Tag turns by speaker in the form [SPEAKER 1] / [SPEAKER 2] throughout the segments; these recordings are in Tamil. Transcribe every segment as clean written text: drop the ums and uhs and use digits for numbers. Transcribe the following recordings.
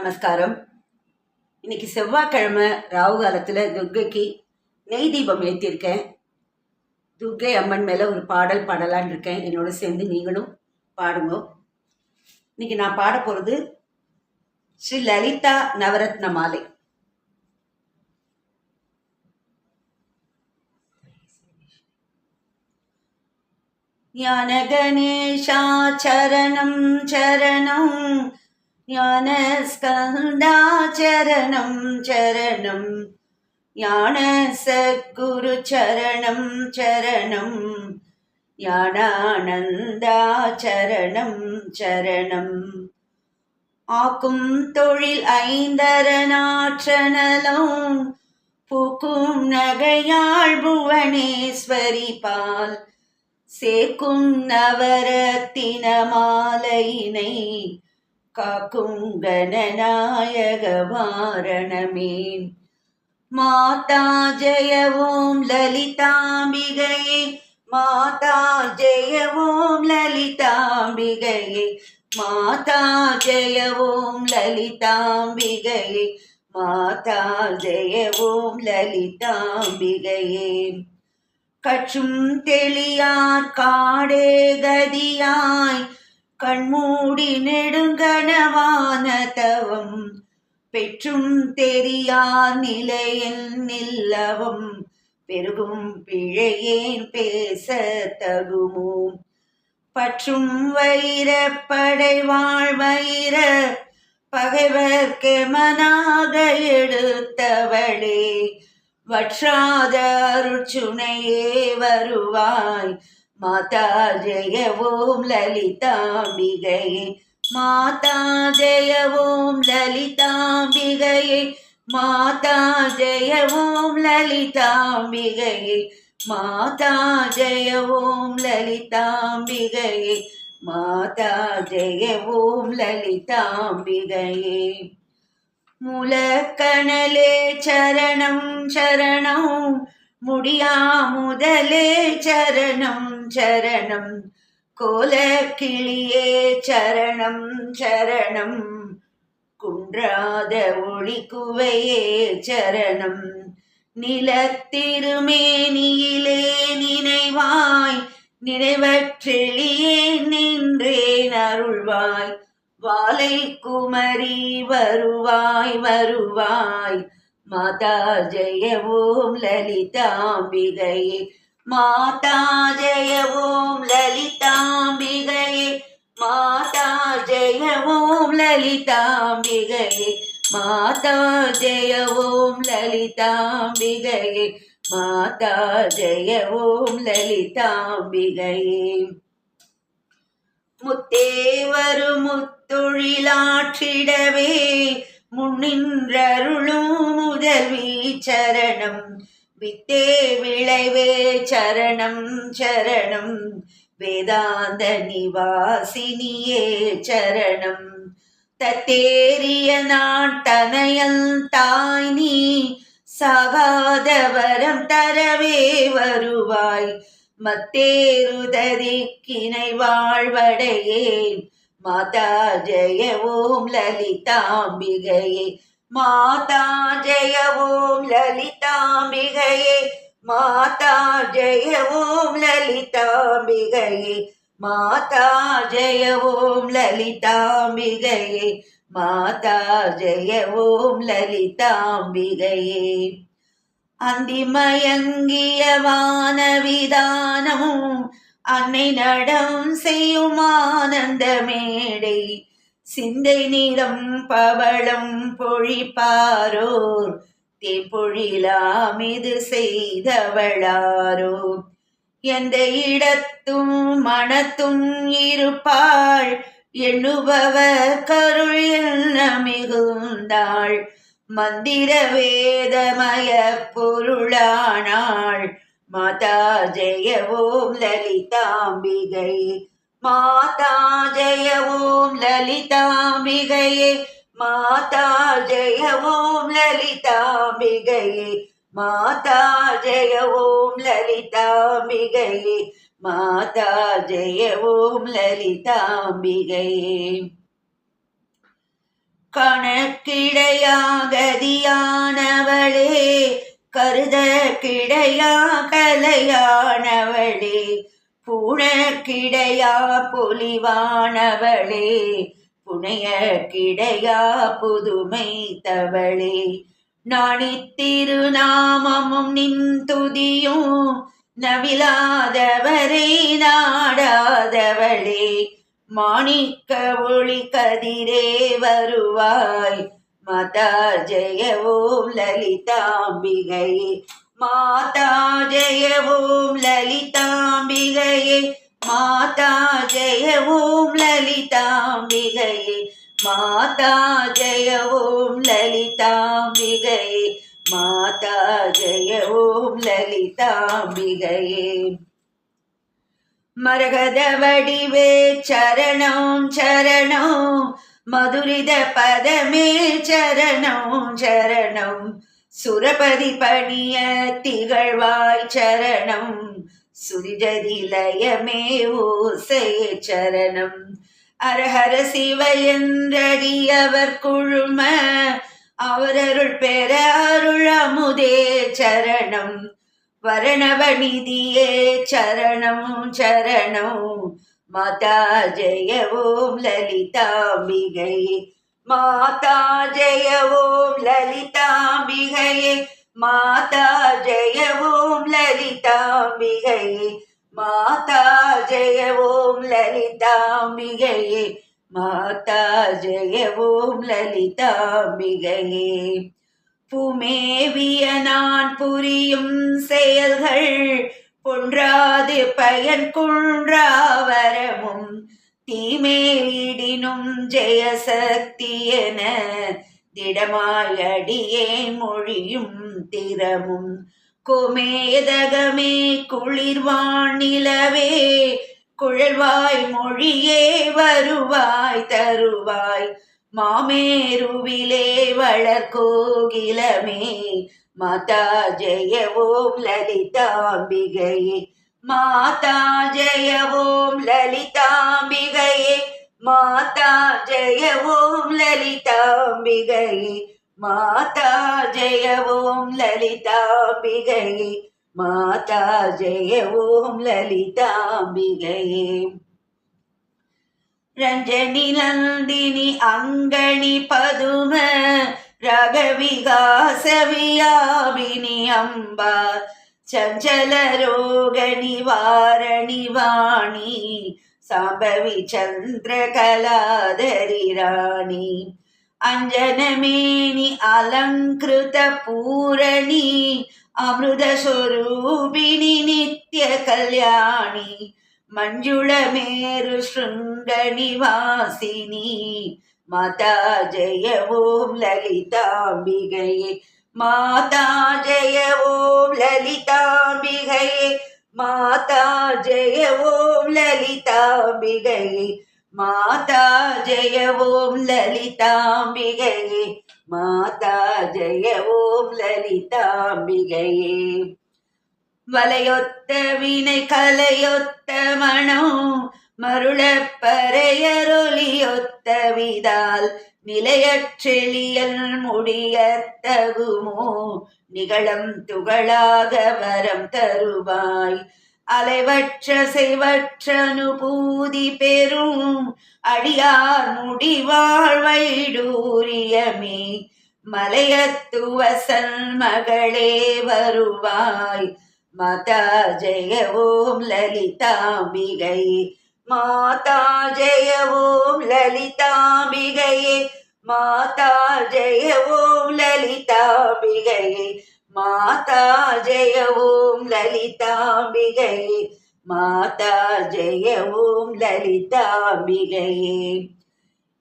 [SPEAKER 1] நமஸ்காரம். இன்னைக்கு செவ்வாய்க்கிழமை ராகு காலத்தில் துர்க்கைக்கு நெய் தீபம் ஏற்றிருக்கேன். துர்க்கை அம்மன் மேலே ஒரு பாடல் பாடலான் இருக்கேன். என்னோட சேர்ந்து நீங்களும் பாடுங்க. இன்னைக்கு நான் பாட போகிறது ஸ்ரீ லலிதா நவரத்ன மாலை. ஞான கணேஷா சரணம் சரணம், ஞான ஸ்கந்தா சரணம் சரணம், ஞான சத்குரு சரணம் சரணம், ஞானானந்தா சரணம் சரணம். ஆக்கும் தொழில் ஐந்தரநாற்றனலும், பூக்கும் நகையாள் புவனேஸ்வரி பால், சேர்க்கும் நவரத்தின மாலையினை காக்கும் கணநாயக வாரணமே. மாதா ஜெய ஓம் லலிதாம்பிகையே, மாதா ஜெய ஓம் லலிதாம்பிகையே, மாதா ஜெய ஓம் லலிதாம்பிகையே, மாதா ஜெய ஓம் லலிதாம்பிகையே. கற்றும் தெளியார் காடே கதியாய், கண்மூடி நெடுங்கனவான தவம், பெற்றும் தெரியார் நிலையில் நில்லவம், பெருகும் பிழையேன் பேச தகுமோ. பற்றும் வைர படை வாழ்வயிர பகைவர்க்கு மனாக எடுத்தவளே, வற்றாத அருட்சுனையே வருவாய், மாதா ஜெய ஓம் லலிதாம்பிகையே, மாதா ஜெய ஓம் லலிதாம்பிகையே, மாதா ஜெய ஓம் லலிதாம்பிகையே, மாதா ஜெய ஓம் லலிதாம்பிகையே, மாதா ஜெய ஓம் லலிதாம்பிகையே. மூலக்கணலே சரணம் சரணம், முடியா முதலே சரணம் சரணம், கோலக்கிளியே சரணம் சரணம், குன்றாத ஒளி குவையே சரணம். நிலத்திருமேனியிலே நினைவாய், நினைவற்றெளியே நின்றேன் அருள்வாய், வாலை குமரி வருவாய் வருவாய், மாதா ஜெய ஓம் லலிதாம்பிகையே, மாதா ஜெய ஓம் லலிதாம்பிகையே, மாதா ஜெய ஓம் லலிதாம்பிகையே, மாதா ஜெய ஓம் லலிதாம்பிகையே, மாதா ஜெய ஓம் லலிதாம்பிகையே. முத்தேவரு முத்தொழிலாற்றிடவே முன்னின்றருளும் முதல்வி சரணம், வித்தே விளைவே சரணம் சரணம், வேதாந்த நிவாசினியே சரணம். தத்தேரிய நாட்டனையல் தாய் நீ, சாகாதவரம் தரவே வருவாய், மத்தேருதறிக்கினை வாழ்வடையேன், மாதா ஜெய ஓம் லலிதாம்பிகையே, மாதா ஜெய ஓம் லலிதாம்பிகையே, மாதா ஜெய ஓம் லலிதாம்பிகையே, மாதா ஜெய ஓம் லலிதாம்பிகையே, மாதா ஜெய ஓம் லலிதாம்பிகையே. அந்திமயங்கிய வானவிதானமும், அன்னை நடம் செய்யும் ஆனந்த மேடை, சிந்தை நிறம் பவளம் பொழிப்பாரோர், தேப்பொழிலாமிது செய்தவளாரோ. எந்த இடத்தும் மனத்தும் இருப்பாள், எண்ணுபவர் கருள் என்ன மிகுந்தாள், மந்திர வேதமய பொருளானாள், மாதா ஜெய ஓம் லலிதாம்பிகையே, மாதா ஜெய ஓம் லலிதாம்பிகையே, மாதா ஜெய ஓம் லலிதாம்பிகையே, மாதா ஜெய ஓம் லலிதாம்பிகையே, மாதா ஜெய ஓம் லலிதாம்பிகையே. கணக்கிடையாகதியானவளே, கருத கிடையா கலையானவளே, புணக்கிடையா பொலிவானவளே, புனைய கிடையா புதுமை தவளே, நாணித்திருநாமமும் நின் துதியும் நவிலாதவரை நாடாதவளே, மாணிக்க ஒளி கதிரே வருவாய், மாதா ஜெய ஓம் லலிதாம்பிகையே, மாதா ஜெய ஓம் லலிதாம்பிகையே, மாதா ஜெய ஓம் லலிதாம்பிகையே, மாதா ஜெய ஓம் லலிதாம்பிகையே, மாதா ஜெய ஓம் லலிதாம்பிகையே. மரகத வடிவே சரணம் சரணம், மதுரித பதமே சரணம் சரணம், சுரபதி பணிய திகழ்வாய் சரணம், சுரிஜதிலயமே ஓசையே சரணம், அரஹர சிவ என்றடியவர் குழும, அவரருள் பெற அருள் அமுதே சரணம், வரணவநிதியே சரணம் சரணம், மாதா ஜெய ஓம் லலிதாம்பிகையே, மாதா ஜெய ஓம் லலிதாம்பிகையே, மாதா ஜெய ஓம் லலிதாம்பிகையே, மாதா ஜெய ஓம் லலிதாம்பிகையே, மாதா ஜெய ஓம் லலிதாம்பிகையே. பூமேவிய நான் புரியும் செயல்கள் பொன்றாது பயன் குன்றாவரமும், தீமேயிடினும் ஜெயசக்தி என திடமாயடியே மொழியும் திறமும், கோமேதகமே குளிர்வானிலவே, குழல்வாய் மொழியே வருவாய் தருவாய், மாமேருவிலே வளர்கோகிலமே, மாதா ஜெய ஓம் லலிதாம்பிகையே, மாதா ஜெய ஓம் லலிதாம்பிகையே, மாதா ஜெய ஓம் லலிதாம்பிகையே, மாதா ஜெய ஓம் லலிதாம்பிகையே, மாதா ஜெய ஓம் லலிதாம்பிகையே. ரஞ்சனி நந்தினி அங்கணி பதும ரகவிகாச வியாபினி அம்பா, சஞ்சல ரோக நிவாரணி வாணி, சாம்பவி சந்திர கலாதரி ராணி, அஞ்சனமேனி அலங்கிருத பூரணி, அமிர்த ஸ்வரூபிணி நித்ய கல்யாணி, மஞ்சுள மேரு ஸ்ருங்க நிவாசினி, மாதா ஜெய ஓம் லலிதாம்பிகையே, மாதா ஜெய ஓம் லலிதாம்பிகையே, மாதா ஜெய ஓம் லலிதாம்பிகையே, மாதா ஜெய ஓம் லலிதாம்பிகையே, மாதா ஜெய ஓம் லலிதாம்பிகையே. வலையொத்த வினை கலையொத்த மனம், மருளப்பறையரொலியொத்த விதால், நிலையற்றெளியல் முடியத்தகுமோ, நிகழம் துகளாக வரம் தருவாய், அலைவற்ற செய்வற்ற அனுபூதி பெறும், அடியார் முடிவாழ்வைடூரியமே, மலையத்துவசல் மகளே வருவாய், மாதா ஜெய ஓம் லலிதாம்பிகையே, மாதா ஜெய ஓம் லலிதாம்பிகையே, மாதா ஜெய ஓம் லலிதாம்பிகையே, மாதா ஜெய ஓம் லலிதாம்பிகையே, மாதா ஜெய ஓம் லலிதாம்பிகையே.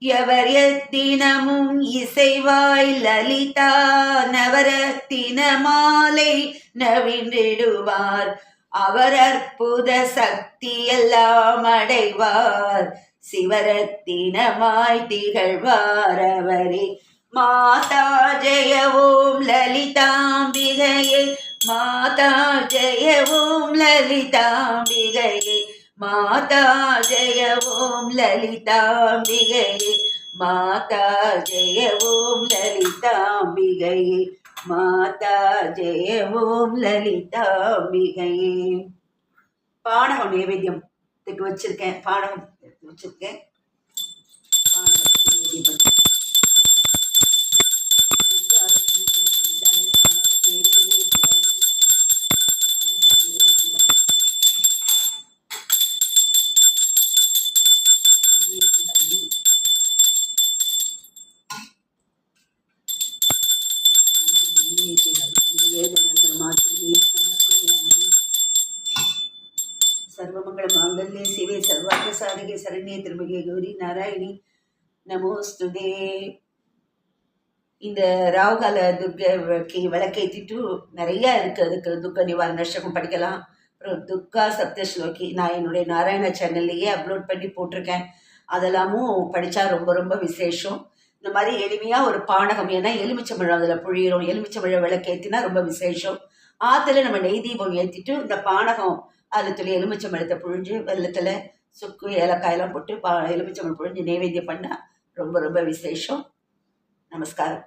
[SPEAKER 1] எவர் எத்தினமும் இசைவாய் லலிதா நவரத்தின மாலை நவின்றிடுவார், அவர் அற்புத சக்தி எல்லாம் அடைவார், சிவரத்தினமாய் திகழ்வார் அவரே. மாதா ஜெய ஓம் லலிதாம்பிகையே, மாதா ஜெய ஓம் லலிதாம்பிகையே, மாதா ஜெய ஓம் லலிதாம்பிகையே, மாதா ஜெய ஓம் லலிதாம்பிகையே, மாதா ஜெய ஓம் லலிதாம்பிகையே. பானகம் நைவேத்தியத்துக்கு வச்சிருக்கேன், பானகம் எடுத்து வச்சிருக்கேன். பானகத்தை நைவேத்தியம் பண்ணி सर्वमंगल मांगल्ये शिवे सर्वार्थ साधके शरण्ये त्र्यंबके गौरी नारायणी நமோஸ்துதே. இந்த ராகுகால துர்க்கைக்கு விளக்கேற்றிட்டு நிறையா இருக்குது. அதுக்கு துக்க நிவாரண அஷ்டகம் படிக்கலாம். அப்புறம் துர்கா சப்தஸ்லோகி நான் என்னுடைய நாராயண சேனல்லையே அப்லோட் பண்ணி போட்டிருக்கேன். அதெல்லாமும் படித்தா ரொம்ப ரொம்ப விசேஷம். இந்த மாதிரி எளிமையாக ஒரு பானகம், ஏன்னா எலுமிச்சம்பழம் அதில் புழியிறோம், எலுமிச்சம்பழம் விளக்கேற்றினா ரொம்ப விசேஷம். ஆற்றுல நம்ம நெய் தீபம் ஏற்றிட்டு இந்த பானகம் அதில் எலுமிச்சம்பழத்தை புழிஞ்சு வெள்ளத்தில் சுக்கு ஏலக்காயெல்லாம் போட்டு எலுமிச்சம்பழம் புழிஞ்சு நைவேத்தியம் பண்ணால் ரொம்ப ரொம்ப விசேஷம். நமஸ்காரம்.